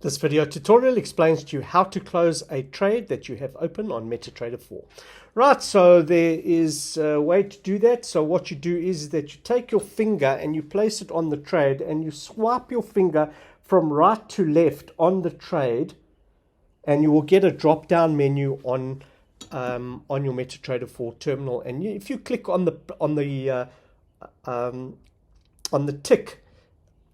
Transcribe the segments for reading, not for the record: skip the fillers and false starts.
This video tutorial explains to you how to close a trade that you have open on MetaTrader 4. Right, so there is a way to do that. So what you do is that you take your finger and you place it on the trade and you swipe your finger from right to left on the trade, and you will get a drop down menu on your MetaTrader 4 terminal. And if you click on the tick,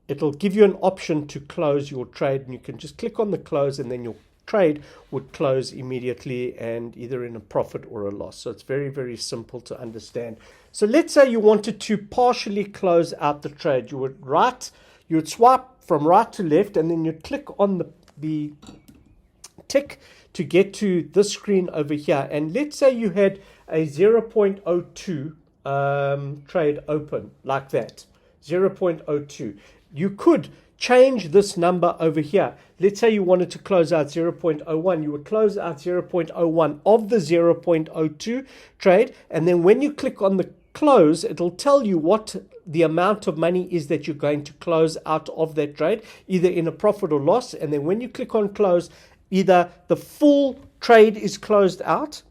it'll give you an option to close your trade, and you can just click on the close, and then your trade would close immediately and either in a profit or a loss. So it's very, very simple to understand. So let's say you wanted to partially close out the trade. You would swipe from right to left, and then you'd click on the tick to get to this screen over here. And let's say you had a 0.02 trade open like that, 0.02. You could change this number over here. Let's say you wanted to close out 0.01. You would close out 0.01 of the 0.02 trade, and then when you click on the close, it'll tell you what the amount of money is that you're going to close out of that trade, either in a profit or loss. And then when you click on close, either the full trade is closed out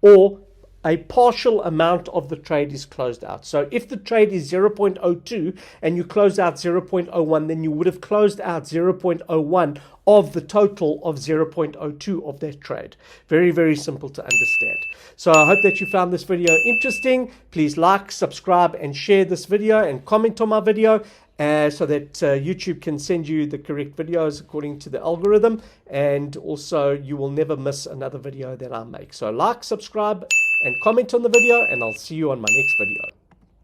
or a partial amount of the trade is closed out. So if the trade is 0.02 and you close out 0.01, then you would have closed out 0.01 of the total of 0.02 of that trade. Very, very simple to understand. So I hope that you found this video interesting. Please like, subscribe, and share this video, and comment on my video so that YouTube can send you the correct videos according to the algorithm, and also you will never miss another video that I make. So like, subscribe, and comment on the video, and I'll see you on my next video.